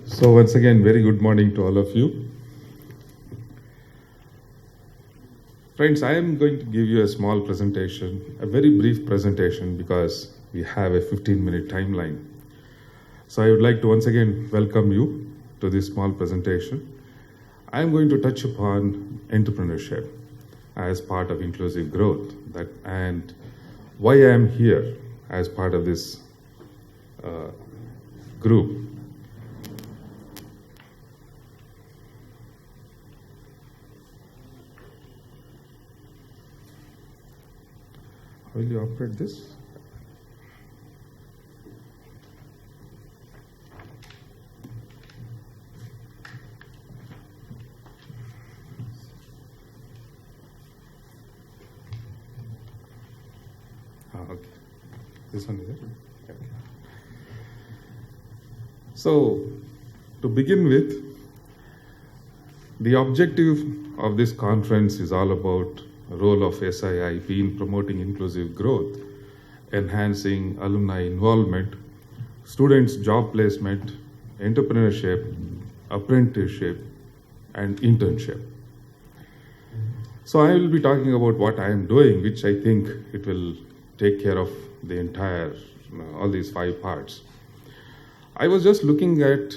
So once again, very good morning to all of you. Friends, I am going to give you a small presentation, a very brief presentation because we have a 15-minute timeline. So I would like to once again welcome you to this small presentation. I am going to touch upon entrepreneurship as part of inclusive growth and why I am here as part of this group. Will you operate this? Okay. This one is it? Okay. So, to begin with, the objective of this conference is all about the role of SIIP in promoting inclusive growth, enhancing alumni involvement, students' job placement, entrepreneurship, apprenticeship, and internship. So I will be talking about what I am doing, which I think it will take care of the entire, all these 5 parts. I was just looking at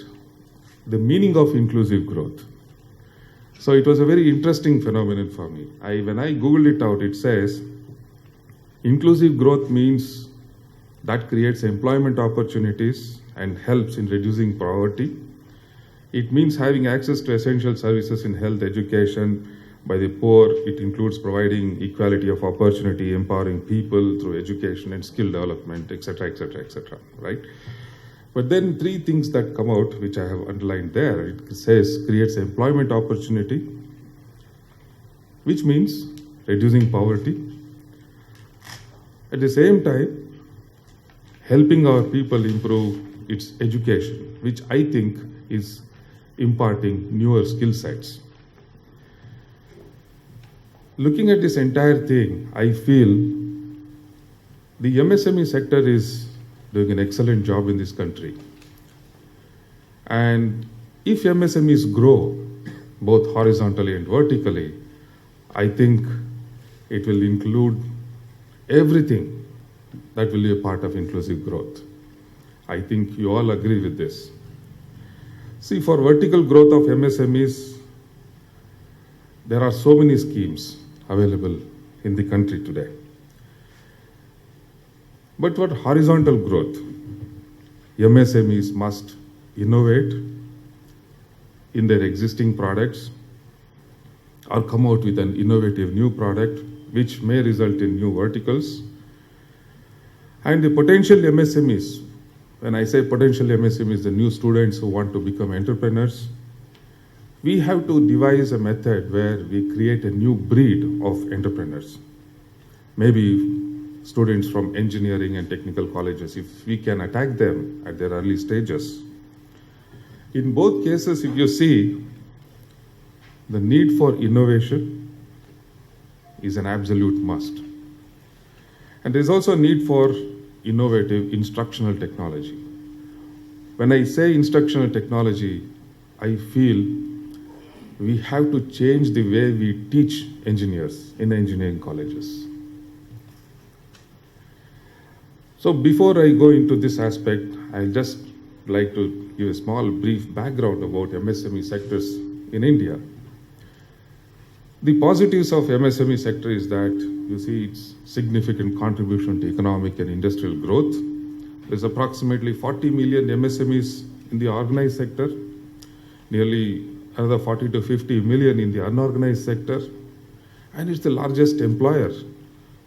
the meaning of inclusive growth. So it was a very interesting phenomenon for me. When I Googled it out, it says, inclusive growth means that creates employment opportunities and helps in reducing poverty. It means having access to essential services in health, education by the poor. It includes providing equality of opportunity, empowering people through education and skill development, etc., etc., etc., right? But then 3 things that come out, which I have underlined there. It says creates employment opportunity, which means reducing poverty. At the same time, helping our people improve its education, which I think is imparting newer skill sets. Looking at this entire thing, I feel the MSME sector is doing an excellent job in this country. And if MSMEs grow, both horizontally and vertically, I think it will include everything that will be a part of inclusive growth. I think you all agree with this. See, for vertical growth of MSMEs, there are so many schemes available in the country today. But for horizontal growth, MSMEs must innovate in their existing products or come out with an innovative new product which may result in new verticals. And the potential MSMEs, when I say potential MSMEs, the new students who want to become entrepreneurs, we have to devise a method where we create a new breed of entrepreneurs. Maybe students from engineering and technical colleges, if we can attack them at their early stages. In both cases, if you see, the need for innovation is an absolute must. And there's also a need for innovative instructional technology. When I say instructional technology, I feel we have to change the way we teach engineers in engineering colleges. So before I go into this aspect, I'd just like to give a small brief background about MSME sectors in India. The positives of MSME sector is that you see its significant contribution to economic and industrial growth. There's approximately 40 million MSMEs in the organized sector, nearly another 40 to 50 million in the unorganized sector, and it's the largest employer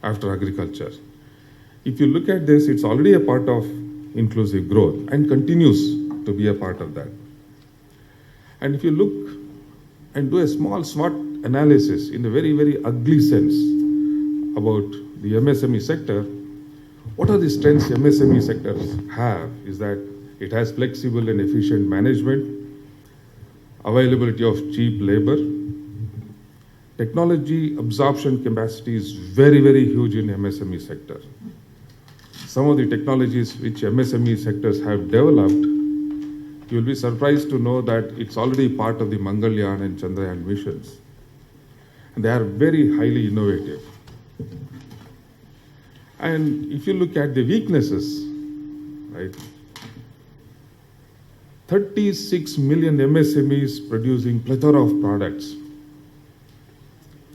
after agriculture. If you look at this, it's already a part of inclusive growth and continues to be a part of that. And if you look and do a small SWOT analysis in a very, very ugly sense about the MSME sector, what are the strengths MSME sectors have is that it has flexible and efficient management, availability of cheap labor, technology absorption capacity is very, very huge in MSME sector. Some of the technologies which MSME sectors have developed you'll be surprised to know that it's already part of the Mangalyaan and Chandrayaan missions. And they are very highly innovative. And if you look at the weaknesses, right, 36 million MSMEs producing plethora of products.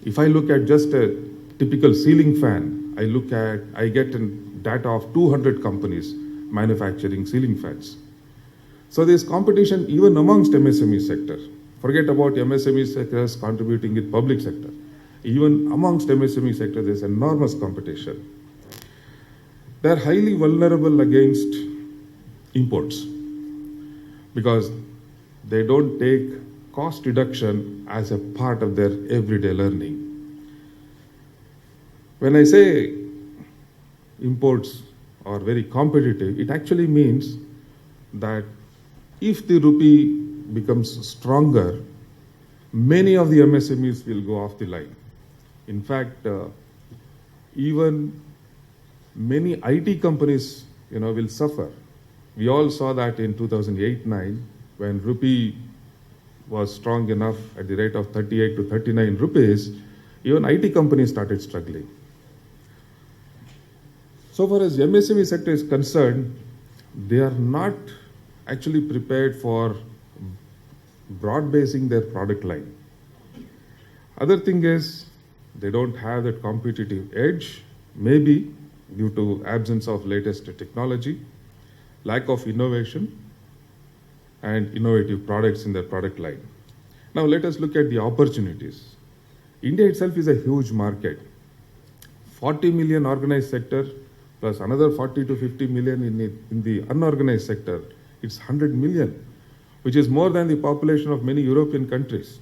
If I look at just a typical ceiling fan, I get data of 200 companies manufacturing ceiling fans. So there's competition even amongst MSME sector. Forget about MSME sectors contributing with public sector. Even amongst MSME sector, there's enormous competition. They're highly vulnerable against imports because they don't take cost reduction as a part of their everyday learning. When I say imports are very competitive, it actually means that if the rupee becomes stronger, many of the MSMEs will go off the line. In fact, even many IT companies, will suffer. We all saw that in 2008-9 when rupee was strong enough at the rate of 38 to 39 rupees, even IT companies started struggling. So far as MSME sector is concerned, they are not actually prepared for broad basing their product line. Other thing is they don't have that competitive edge, maybe due to absence of latest technology, lack of innovation, and innovative products in their product line. Now let us look at the opportunities. India itself is a huge market. 40 million organized sector plus another 40 to 50 million in the unorganized sector. It's 100 million, which is more than the population of many European countries.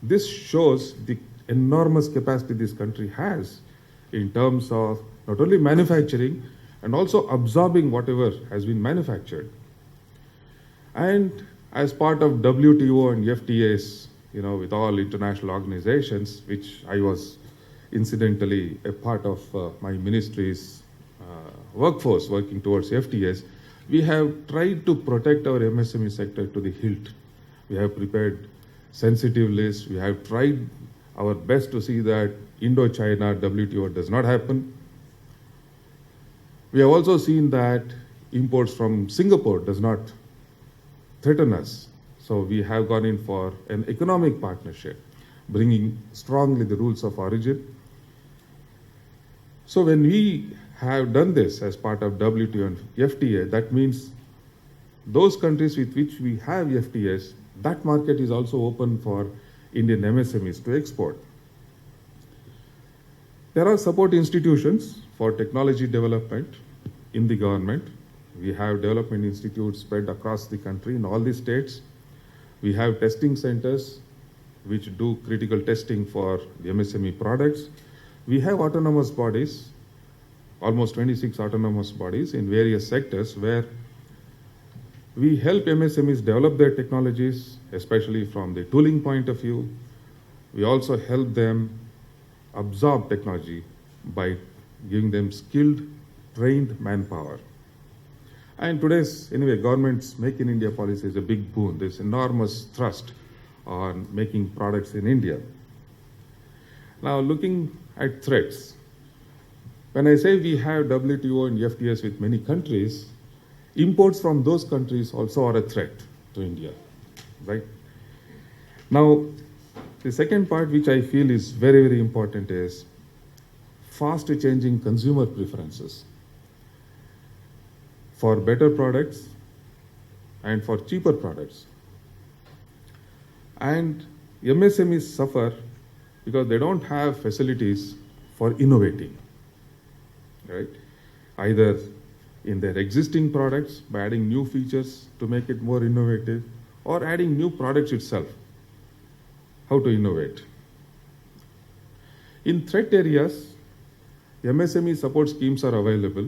This shows the enormous capacity this country has in terms of not only manufacturing and also absorbing whatever has been manufactured. And as part of WTO and FTAs, with all international organizations, which I was incidentally a part of my ministry's workforce working towards FTAs, we have tried to protect our MSME sector to the hilt. We have prepared sensitive lists. We have tried our best to see that Indo-China WTO does not happen. We have also seen that imports from Singapore does not threaten us. So we have gone in for an economic partnership, bringing strongly the rules of origin. So when we have done this as part of WTO and FTA, that means those countries with which we have FTAs, that market is also open for Indian MSMEs to export. There are support institutions for technology development in the government. We have development institutes spread across the country in all the states. We have testing centers which do critical testing for the MSME products. We have autonomous bodies, almost 26 autonomous bodies in various sectors where we help MSMEs develop their technologies, especially from the tooling point of view. We also help them absorb technology by giving them skilled, trained manpower. And today's, government's Make in India policy is a big boon. There's enormous thrust on making products in India. Now, looking at threats, when I say we have WTO and FTAs with many countries, imports from those countries also are a threat to India, right? Now, the second part which I feel is very, very important is fast changing consumer preferences for better products and for cheaper products. And MSMEs suffer because they don't have facilities for innovating, right? Either in their existing products by adding new features to make it more innovative or adding new products itself. How to innovate. In threat areas, MSME support schemes are available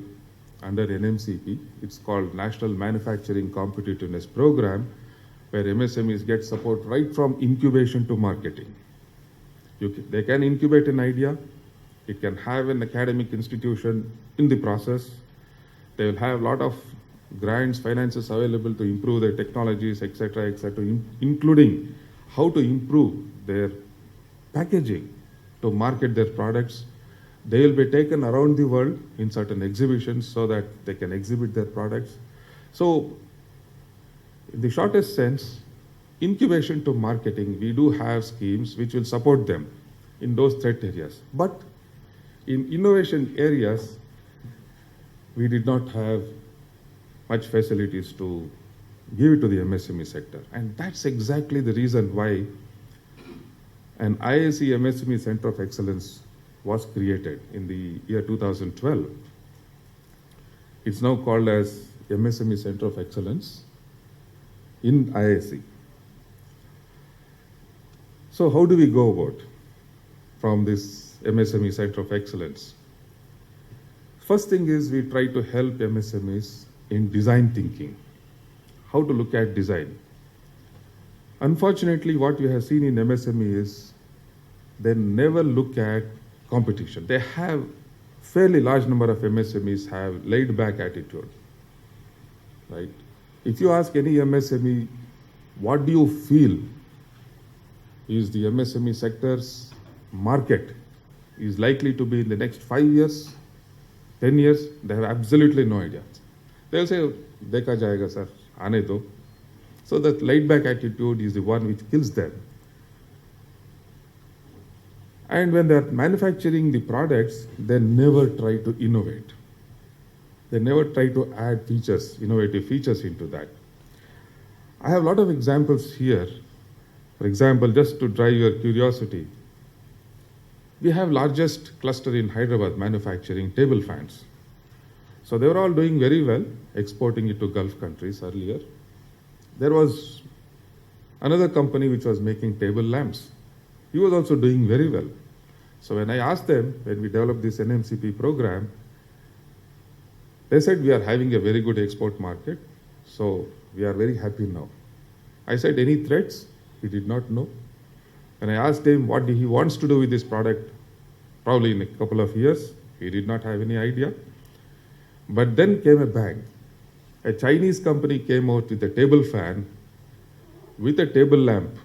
under NMCP. It's called National Manufacturing Competitiveness Program, where MSMEs get support right from incubation to marketing. They can incubate an idea. It can have an academic institution in the process. They will have a lot of grants, finances available to improve their technologies, etc., including how to improve their packaging to market their products. They will be taken around the world in certain exhibitions so that they can exhibit their products. So, in the shortest sense, incubation to marketing, we do have schemes which will support them in those threat areas. But in innovation areas, we did not have much facilities to give it to the MSME sector. And that's exactly the reason why an IIC MSME Center of Excellence was created in the year 2012. It's now called as MSME Center of Excellence in IIC. So how do we go about from this MSME Center of Excellence? First thing is we try to help MSMEs in design thinking, how to look at design. Unfortunately, what we have seen in MSME is they never look at competition. They have fairly large number of MSMEs have laid back attitude, right? If you ask any MSME, what do you feel is the MSME sector's market is likely to be in the next 5 years, 10 years, they have absolutely no idea. They'll say, Dekha jayega sir, aane do. So that laid back attitude is the one which kills them. And when they're manufacturing the products, they never try to innovate. They never try to add features, innovative features into that. I have a lot of examples here. For example, just to drive your curiosity, we have largest cluster in Hyderabad manufacturing table fans. So they were all doing very well, exporting it to Gulf countries earlier. There was another company which was making table lamps. He was also doing very well. So when I asked them, when we developed this NMCP program, they said we are having a very good export market, so we are very happy now. I said, any threats? He did not know. When I asked him what he wants to do with this product, probably in a couple of years, he did not have any idea. But then came a bang. A Chinese company came out with a table fan with a table lamp,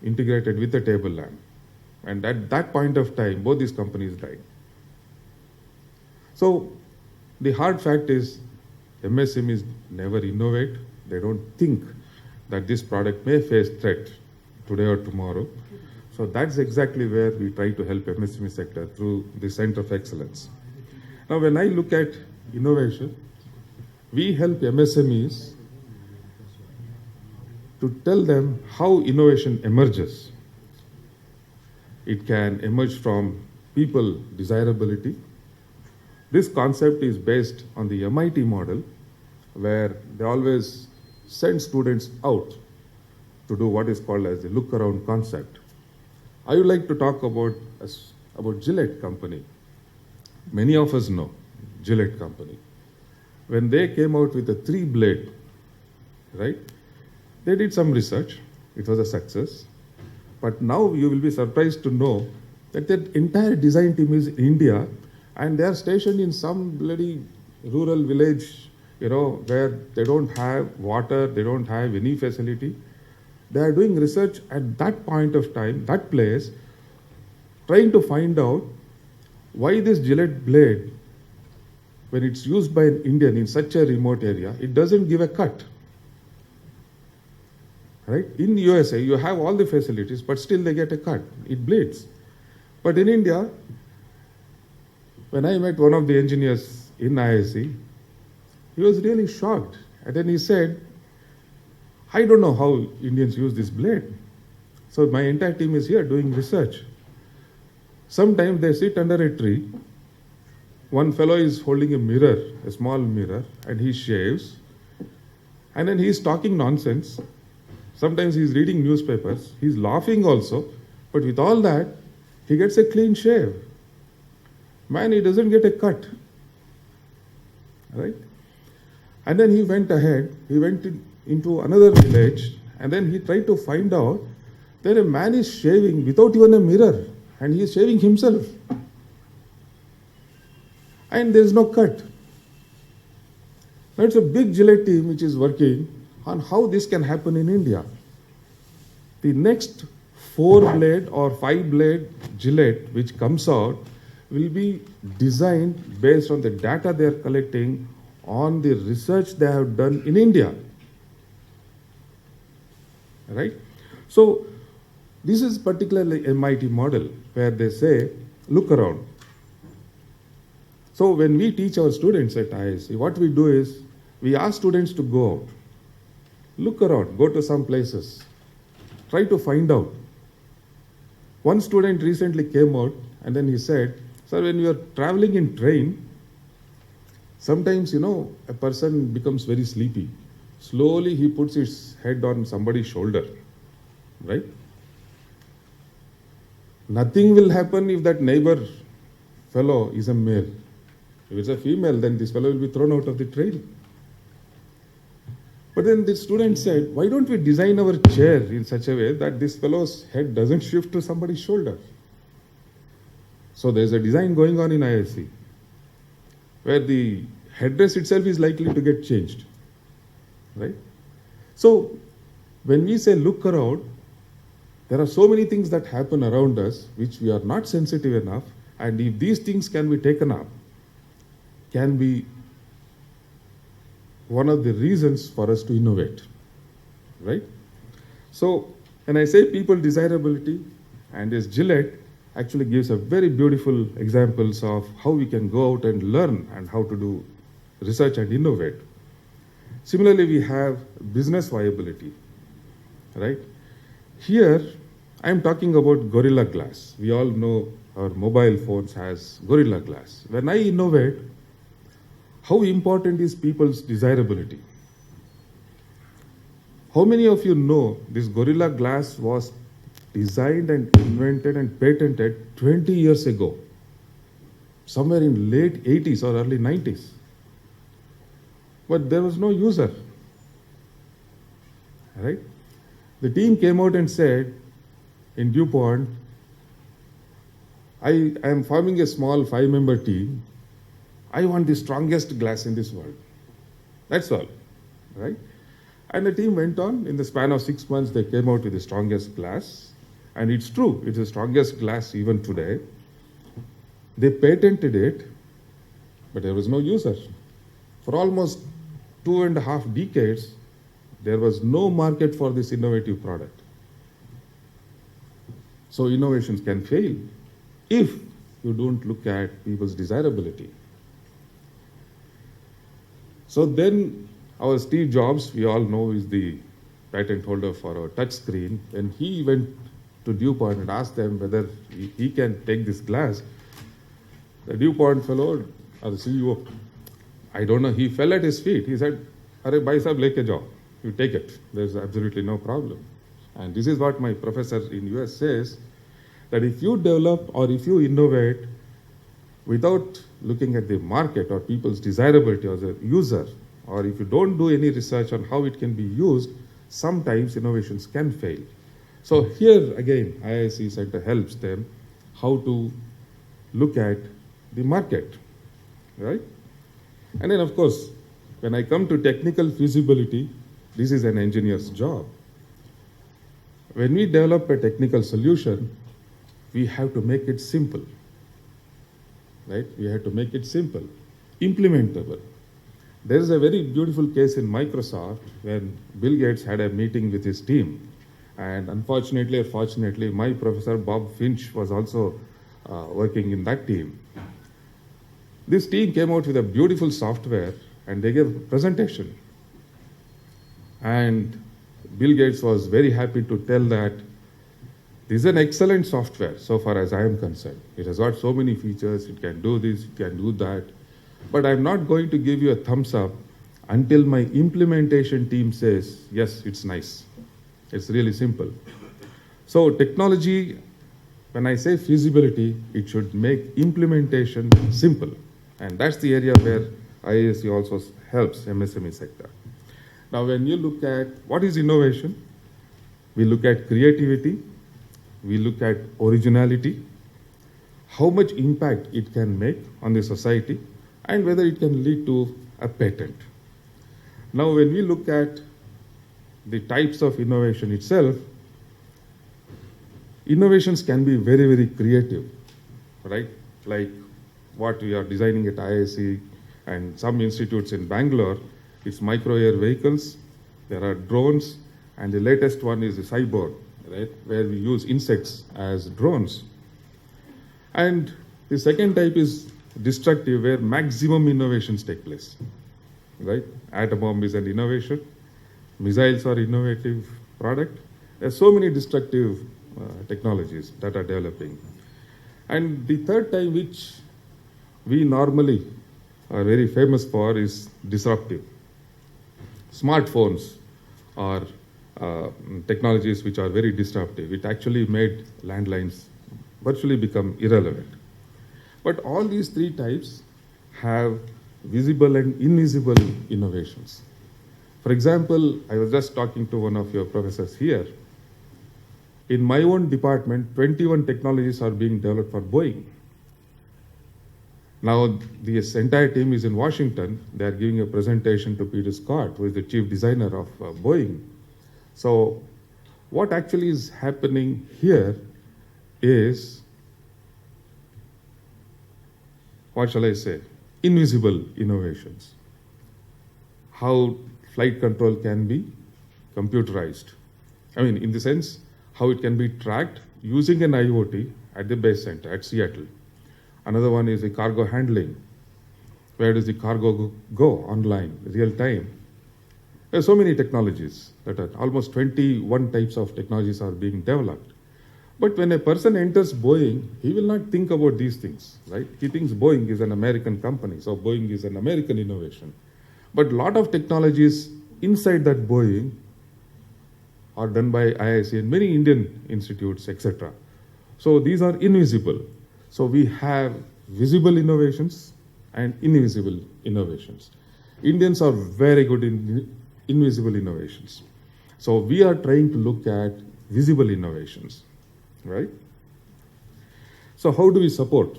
integrated with a table lamp. And at that point of time, both these companies died. So the hard fact is MSMEs never innovate. They don't think that this product may face threat today or tomorrow. So that's exactly where we try to help MSME sector through the Center of Excellence. Now, when I look at innovation, we help MSMEs to tell them how innovation emerges. It can emerge from people desirability. This concept is based on the MIT model, where they always send students out to do what is called as the look around concept. I would like to talk about Gillette company. Many of us know Gillette company. When they came out with a 3-blade, right? They did some research. It was a success. But now you will be surprised to know that their entire design team is in India, and they are stationed in some bloody rural village, where they don't have water, they don't have any facility. They are doing research at that point of time, that place, trying to find out why this Gillette blade, when it's used by an Indian in such a remote area, it doesn't give a cut. Right? In the USA, you have all the facilities, but still they get a cut. It bleeds. But in India, when I met one of the engineers in IIC, he was really shocked. And then he said, I don't know how Indians use this blade. So my entire team is here doing research. Sometimes they sit under a tree. One fellow is holding a mirror, a small mirror, and he shaves. And then he's talking nonsense. Sometimes he's reading newspapers. He's laughing also. But with all that, he gets a clean shave. Man, he doesn't get a cut. Right? And then he went ahead. He went into another village. And then he tried to find out that a man is shaving without even a mirror. And he is shaving himself. And there is no cut. Now it's a big Gillette team which is working on how this can happen in India. The next 4-blade or 5-blade Gillette which comes out will be designed based on the data they are collecting on the research they have done in India. Right? So this is particularly MIT model where they say, look around. So when we teach our students at IISc, what we do is we ask students to go out, look around, go to some places, try to find out. One student recently came out and then he said, sir, when you are traveling in train, sometimes, a person becomes very sleepy. Slowly he puts his head on somebody's shoulder, right? Nothing will happen if that neighbor fellow is a male. If it's a female, then this fellow will be thrown out of the train. But then the student said, why don't we design our chair in such a way that this fellow's head doesn't shift to somebody's shoulder? So there's a design going on in IISc where the headdress itself is likely to get changed, right? So when we say look around, there are so many things that happen around us which we are not sensitive enough, and if these things can be taken up, can be one of the reasons for us to innovate, right? So when I say people desirability, and this Gillette actually gives a very beautiful examples of how we can go out and learn and how to do research and innovate. Similarly, we have business viability, right? Here, I'm talking about Gorilla Glass. We all know our mobile phones has Gorilla Glass. When I innovate, how important is people's desirability? How many of you know this Gorilla Glass was designed and invented and patented 20 years ago, somewhere in late 80s or early 90s? But there was no user, right? The team came out and said, in DuPont, I am forming a small 5-member team. I want the strongest glass in this world. That's all, right? And the team went on. In the span of 6 months, they came out with the strongest glass. And it's true, it's the strongest glass even today. They patented it, but there was no user. For almost 2.5 decades, there was no market for this innovative product. So innovations can fail if you don't look at people's desirability. So then our Steve Jobs, we all know, is the patent holder for our touch screen. When he went to DuPont and asked them whether he can take this glass, the DuPont fellow, or the CEO, I don't know, he fell at his feet. He said, "Arey bhai sahab, leke jao. You take it. There's absolutely no problem." And this is what my professor in US says, that if you develop or if you innovate without looking at the market or people's desirability as a user, or if you don't do any research on how it can be used, sometimes innovations can fail. So here again, IISc Center helps them how to look at the market, right? And then of course, when I come to technical feasibility, this is an engineer's job. When we develop a technical solution, we have to make it simple, right? We have to make it simple, implementable. There is a very beautiful case in Microsoft when Bill Gates had a meeting with his team. And unfortunately or fortunately, my professor Bob Finch was also working in that team. This team came out with a beautiful software and they gave a presentation. And Bill Gates was very happy to tell that this is an excellent software so far as I am concerned. It has got so many features, it can do this, it can do that. But I'm not going to give you a thumbs up until my implementation team says, yes, it's nice. It's really simple. So technology, when I say feasibility, it should make implementation simple. And that's the area where IISc also helps MSME sector. Now, when you look at what is innovation, we look at creativity, we look at originality, how much impact it can make on the society, and whether it can lead to a patent. Now, when we look at the types of innovation itself, innovations can be very, very creative, right? Like what we are designing at IIC and some institutes in Bangalore, it's micro air vehicles, there are drones, and the latest one is the cyborg, right? Where we use insects as drones. And the second type is destructive, where maximum innovations take place, right? Atom bomb is an innovation, missiles are innovative product. There are so many destructive technologies that are developing. And the third type, which we normally are very famous for, is disruptive. Smartphones are technologies which are very disruptive. It actually made landlines virtually become irrelevant. But all these three types have visible and invisible innovations. For example, I was just talking to one of your professors here. In my own department, 21 technologies are being developed for Boeing. Now, this entire team is in Washington. They are giving a presentation to Peter Scott, who is the chief designer of Boeing. So, what actually is happening here is, what shall I say, invisible innovations. How flight control can be computerized. I mean, in the sense, how it can be tracked using an IoT at the base center at Seattle. Another one is the cargo handling. Where does the cargo go online, real time? There are so many technologies that are almost 21 types of technologies are being developed. But when a person enters Boeing, he will not think about these things, right? He thinks Boeing is an American company, so Boeing is an American innovation. But a lot of technologies inside that Boeing are done by IIC and many Indian institutes, etc. So these are invisible. So we have visible innovations and invisible innovations. Indians are very good in invisible innovations. So we are trying to look at visible innovations, right? So how do we support?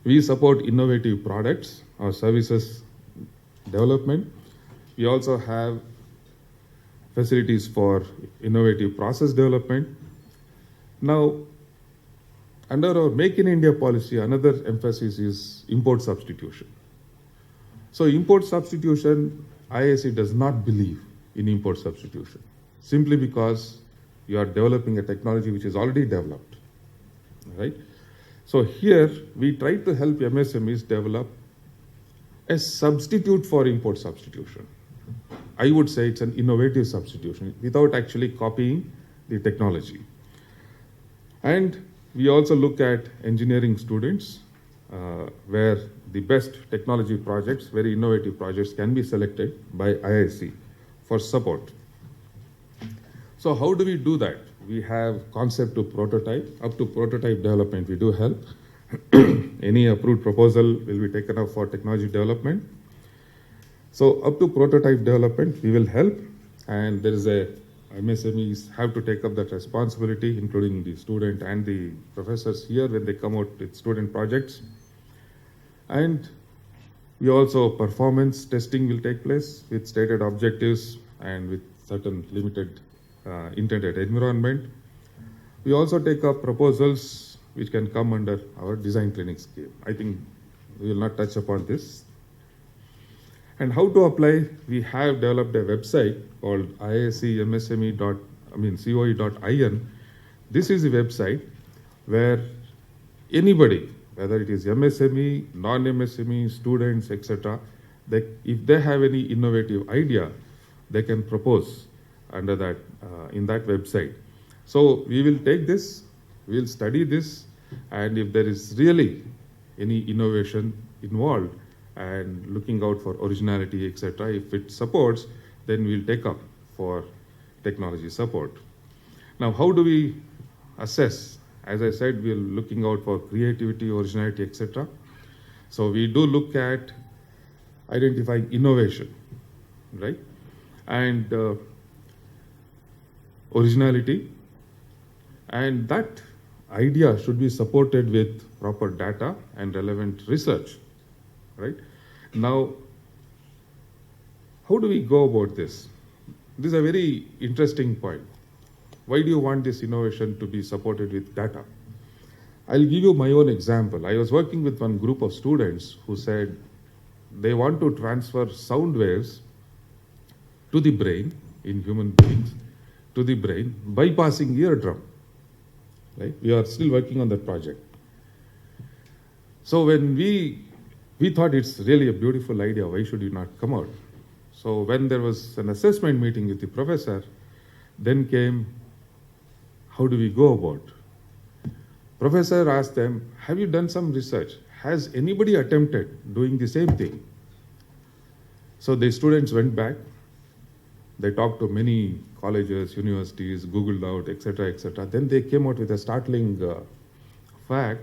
We support innovative products or services development. We also have facilities for innovative process development. Now, under our Make in India policy, another emphasis is import substitution. So import substitution, IIC does not believe in import substitution, simply because you are developing a technology which is already developed, right? So here, we try to help MSMEs develop a substitute for import substitution. I would say it's an innovative substitution without actually copying the technology. And we also look at engineering students where the best technology projects, very innovative projects, can be selected by IIC for support. So how do we do that? We have concept to prototype. Up to prototype development, we do help. Any approved proposal will be taken up for technology development. So up to prototype development, we will help. And there is MSMEs have to take up that responsibility, including the student and the professors here when they come out with student projects. And we also, performance testing will take place with stated objectives and with certain limited intended environment. We also take up proposals which can come under our design training scheme. I think we will not touch upon this. And how to apply? We have developed a website called coe.in. This is a website where anybody, whether it is MSME, non-MSME, students, etc., if they have any innovative idea, they can propose under that in that website. So we will take this, we will study this, and if there is really any innovation involved and looking out for originality, etc., if it supports, then we'll take up for technology support. Now, how do we assess? As I said, we're looking out for creativity, originality, etc. So we do look at identifying innovation, right? And originality, and that idea should be supported with proper data and relevant research, right? Now, how do we go about this? This is a very interesting point. Why do you want this innovation to be supported with data? I'll give you my own example. I was working with one group of students who said they want to transfer sound waves to the brain in human beings, to the brain, bypassing eardrum. Right? We are still working on that project. So when we thought it's really a beautiful idea, why should it not come out? So when there was an assessment meeting with the professor, then came, how do we go about? Professor asked them, have you done some research? Has anybody attempted doing the same thing? So the students went back. They talked to many colleges, universities, Googled out, etc., etc. Then they came out with a startling fact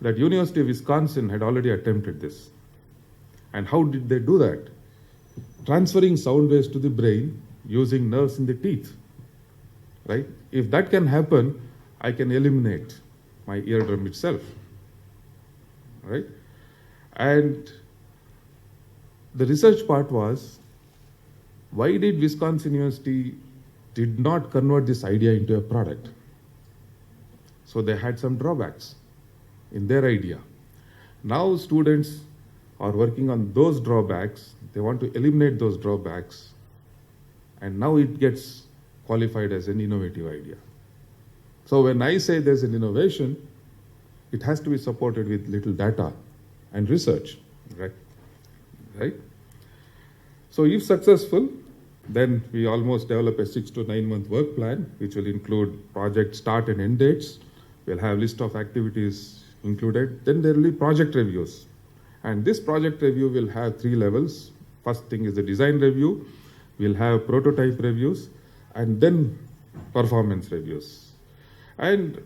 that University of Wisconsin had already attempted this. And how did they do that? Transferring sound waves to the brain using nerves in the teeth. Right? If that can happen, I can eliminate my eardrum itself. Right? And the research part was, why did Wisconsin University did not convert this idea into a product? So they had some drawbacks in their idea. Now students are working on those drawbacks. They want to eliminate those drawbacks. And now it gets qualified as an innovative idea. So when I say there's an innovation, it has to be supported with little data and research, right? So if successful, then we almost develop a 6 to 9 month work plan, which will include project start and end dates. We'll have list of activities included. Then there will be project reviews. And this project review will have 3 levels. First thing is the design review. We'll have prototype reviews and then performance reviews. And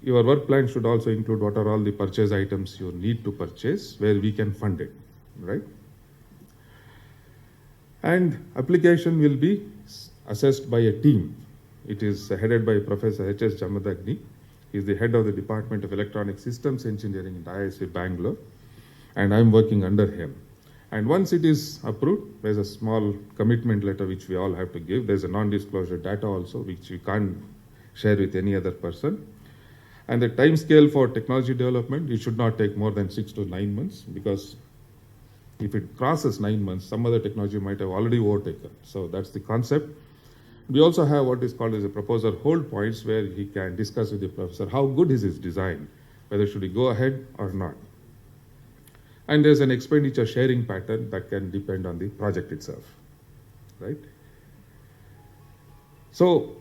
your work plan should also include what are all the purchase items you need to purchase, where we can fund it, right? And application will be assessed by a team. It is headed by Professor H.S. Jamadagni. He is the head of the Department of Electronic Systems Engineering at IISc Bangalore, and I'm working under him. And once it is approved, there's a small commitment letter which we all have to give. There's a non-disclosure data also, which we can't share with any other person. And the time scale for technology development, it should not take more than 6 to 9 months, because if it crosses 9 months, some other technology might have already overtaken. So that's the concept. We also have what is called as a proposer hold points, where he can discuss with the professor how good is his design, whether should he go ahead or not. And there's an expenditure sharing pattern that can depend on the project itself, right? So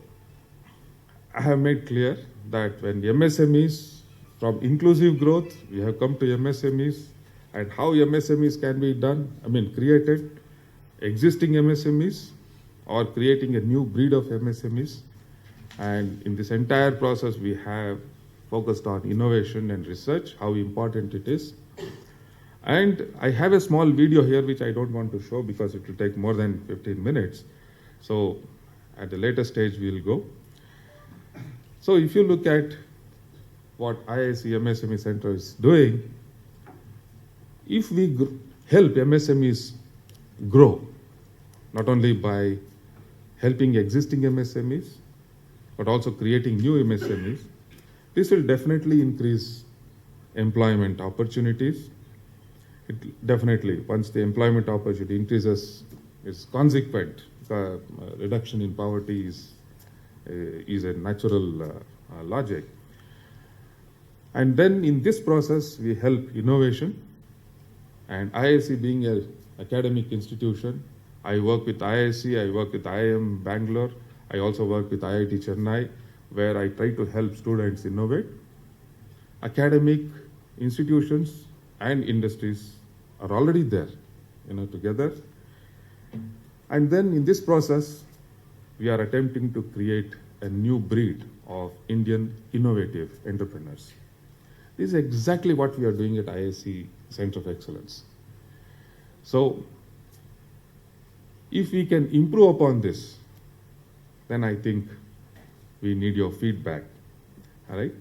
I have made clear that when MSMEs, from inclusive growth, we have come to MSMEs, and how MSMEs can be done, created, existing MSMEs, or creating a new breed of MSMEs. And in this entire process, we have focused on innovation and research, how important it is. And I have a small video here which I don't want to show because it will take more than 15 minutes. So at the later stage, we'll go. So if you look at what IISc MSME Center is doing, if we help MSMEs grow, not only by helping existing MSMEs, but also creating new MSMEs, this will definitely increase employment opportunities. It definitely, once the employment opportunity increases, is consequent. Reduction in poverty is a natural logic. And then in this process, we help innovation. And IISc being an academic institution, I work with IISc, I work with IIM Bangalore, I also work with IIT Chennai, where I try to help students innovate. Academic institutions and industries are already there, together. And then in this process, we are attempting to create a new breed of Indian innovative entrepreneurs. This is exactly what we are doing at IISc Center of Excellence. So, if we can improve upon this, then I think we need your feedback, all right?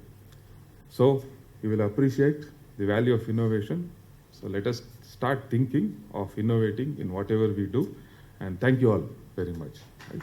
So, you will appreciate the value of innovation. So let us start thinking of innovating in whatever we do. And thank you all very much. Right?